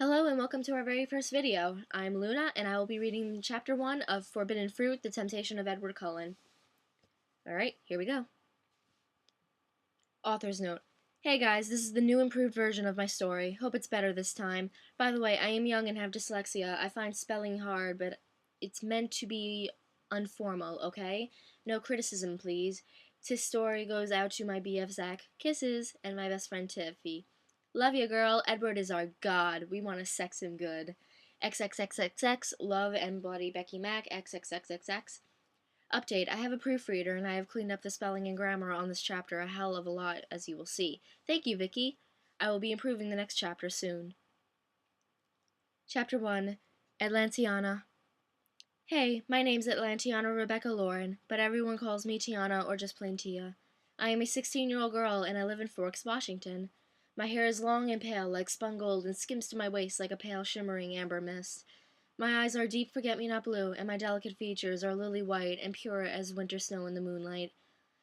Hello and welcome to our very first video. I'm Luna and I will be reading Chapter 1 of Forbidden Fruit, The Temptation of Edward Cullen. Alright, here we go. Author's note. Hey guys, this is the new improved version of my story. Hope it's better this time. By the way, I am young and have dyslexia. I find spelling hard, but it's meant to be informal, okay? No criticism, please. This story goes out to my BF Zach, kisses, and my best friend Tiffy. Love you, girl. Edward is our god. We want to sex him good. XXXXX, love and bloody Becky Mac, XXXXX. Update, I have a proofreader and I have cleaned up the spelling and grammar on this chapter a hell of a lot, as you will see. Thank you, Vicky. I will be improving the next chapter soon. Chapter 1, Atlantiana. Hey, my name's Atlantiana Rebecca Lauren, but everyone calls me Tiana or just plain Tia. I am a 16-year-old girl and I live in Forks, Washington. My hair is long and pale like spun gold and skims to my waist like a pale shimmering amber mist. My eyes are deep forget-me-not blue, and my delicate features are lily white and pure as winter snow in the moonlight.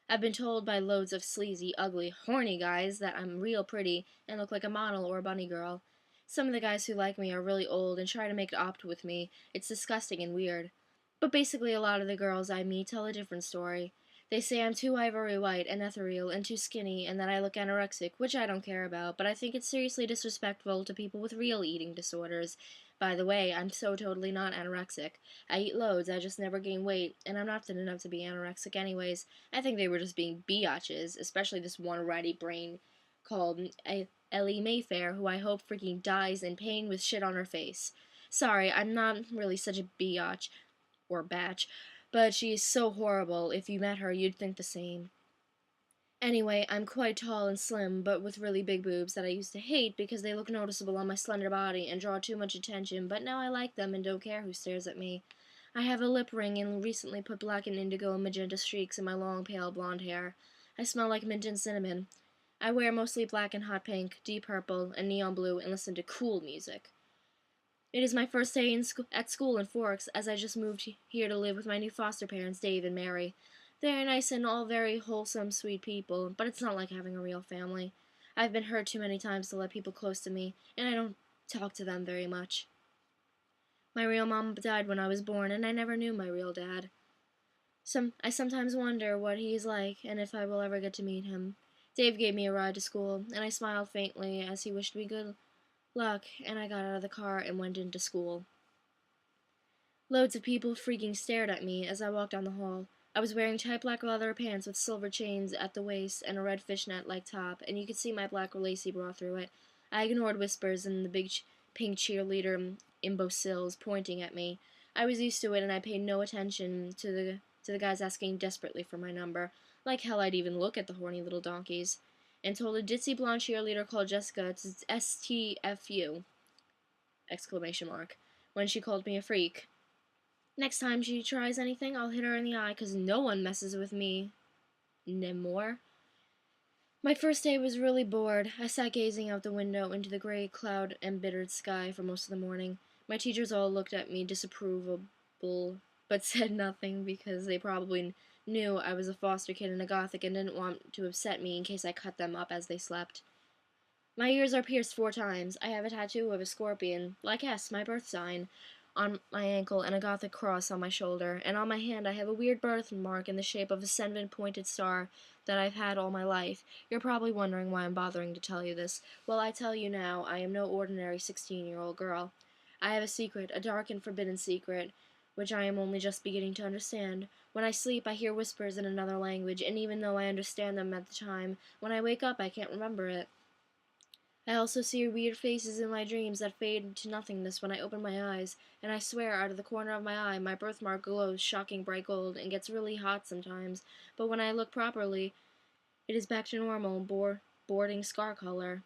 I've been told by loads of sleazy, ugly, horny guys that I'm real pretty and look like a model or a bunny girl. Some of the guys who like me are really old and try to make it opt with me. It's disgusting and weird. But basically a lot of the girls I meet tell a different story. They say I'm too ivory white and ethereal and too skinny and that I look anorexic, which I don't care about, but I think it's seriously disrespectful to people with real eating disorders. By the way, I'm so totally not anorexic. I eat loads, I just never gain weight, and I'm not thin enough to be anorexic anyways. I think they were just being biatches, especially this one ratty brain called Ellie Mayfair, who I hope freaking dies in pain with shit on her face. Sorry, I'm not really such a biatch, or batch, but she is so horrible. If you met her, you'd think the same. Anyway, I'm quite tall and slim, but with really big boobs that I used to hate because they look noticeable on my slender body and draw too much attention, but now I like them and don't care who stares at me. I have a lip ring and recently put black and indigo and magenta streaks in my long, pale blonde hair. I smell like mint and cinnamon. I wear mostly black and hot pink, deep purple, and neon blue and listen to cool music. It is my first day at school in Forks, as I just moved here to live with my new foster parents, Dave and Mary. They are nice and all very wholesome, sweet people, but it's not like having a real family. I've been hurt too many times to let people close to me, and I don't talk to them very much. My real mom died when I was born, and I never knew my real dad. I sometimes wonder what he is like, and if I will ever get to meet him. Dave gave me a ride to school, and I smiled faintly as he wished me good luck, and I got out of the car and went into school. Loads of people freaking stared at me as I walked down the hall. I was wearing tight black leather pants with silver chains at the waist and a red fishnet-like top, and you could see my black lacy bra through it. I ignored whispers and the big pink cheerleader imbeciles pointing at me. I was used to it, and I paid no attention to the guys asking desperately for my number. Like hell I'd even look at the horny little donkeys. And told a ditzy blonde cheerleader called Jessica to STFU! Exclamation mark. When she called me a freak. Next time she tries anything, I'll hit her in the eye, 'cause no one messes with me anymore. My first day was really bored. I sat gazing out the window into the gray, cloud-embittered sky for most of the morning. My teachers all looked at me disapprovable, but said nothing because they probably knew I was a foster kid and a gothic and didn't want to upset me in case I cut them up as they slept. My ears are pierced 4 times. I have a tattoo of a scorpion, like S, my birth sign, on my ankle and a gothic cross on my shoulder, and on my hand I have a weird birthmark in the shape of a 7-pointed star that I've had all my life. You're probably wondering why I'm bothering to tell you this. Well, I tell you now, I am no ordinary 16-year-old girl. I have a secret, a dark and forbidden secret, which I am only just beginning to understand. When I sleep, I hear whispers in another language, and even though I understand them at the time, when I wake up I can't remember it. I also see weird faces in my dreams that fade to nothingness when I open my eyes, and I swear out of the corner of my eye my birthmark glows shocking bright gold and gets really hot sometimes, but when I look properly, it is back to normal, boarding scar color.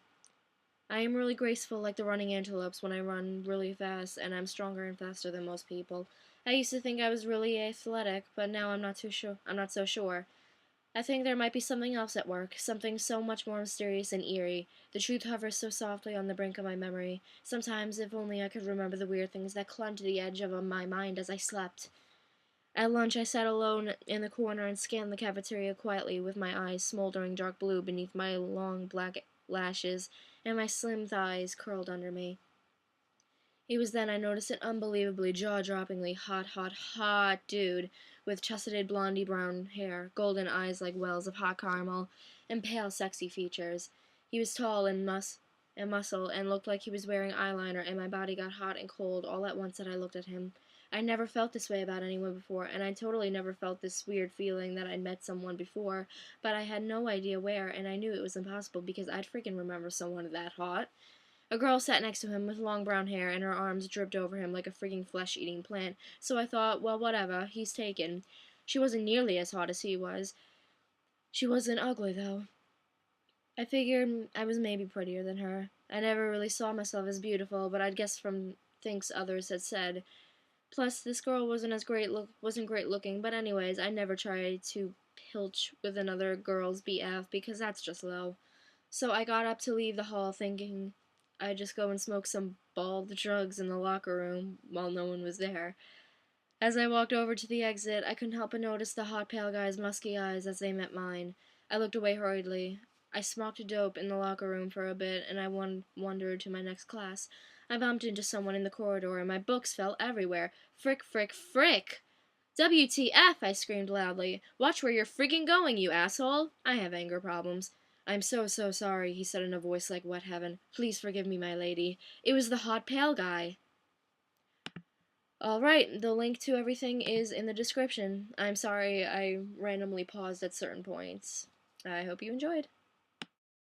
I am really graceful like the running antelopes when I run really fast, and I'm stronger and faster than most people. I used to think I was really athletic, but now I'm not so sure. I think there might be something else at work, something so much more mysterious and eerie. The truth hovers so softly on the brink of my memory. Sometimes, if only I could remember the weird things that clung to the edge of my mind as I slept. At lunch, I sat alone in the corner and scanned the cafeteria quietly with my eyes smoldering dark blue beneath my long black lashes and my slim thighs curled under me. He was then, I noticed, an unbelievably jaw-droppingly hot, hot, hot dude with tusseted blondie brown hair, golden eyes like wells of hot caramel, and pale, sexy features. He was tall and muscle and looked like he was wearing eyeliner, and my body got hot and cold all at once that I looked at him. I never felt this way about anyone before, and I totally never felt this weird feeling that I'd met someone before, but I had no idea where, and I knew it was impossible because I'd freaking remember someone that hot. A girl sat next to him with long brown hair, and her arms dripped over him like a freaking flesh-eating plant, so I thought, well, whatever, he's taken. She wasn't nearly as hot as he was. She wasn't ugly, though. I figured I was maybe prettier than her. I never really saw myself as beautiful, but I'd guessed from things others had said. Plus, this girl wasn't great looking, but anyways, I never tried to pilch with another girl's BF because that's just low. So I got up to leave the hall thinking I'd just go and smoke some balled drugs in the locker room while no one was there. As I walked over to the exit, I couldn't help but notice the hot pale guy's musky eyes as they met mine. I looked away hurriedly. I smoked dope in the locker room for a bit, and I wandered to my next class. I bumped into someone in the corridor, and my books fell everywhere. Frick, frick, frick! WTF! I screamed loudly. Watch where you're friggin' going, you asshole! I have anger problems. I'm so, so sorry, he said in a voice like wet heaven. Please forgive me, my lady. It was the hot pale guy. Alright, the link to everything is in the description. I'm sorry I randomly paused at certain points. I hope you enjoyed.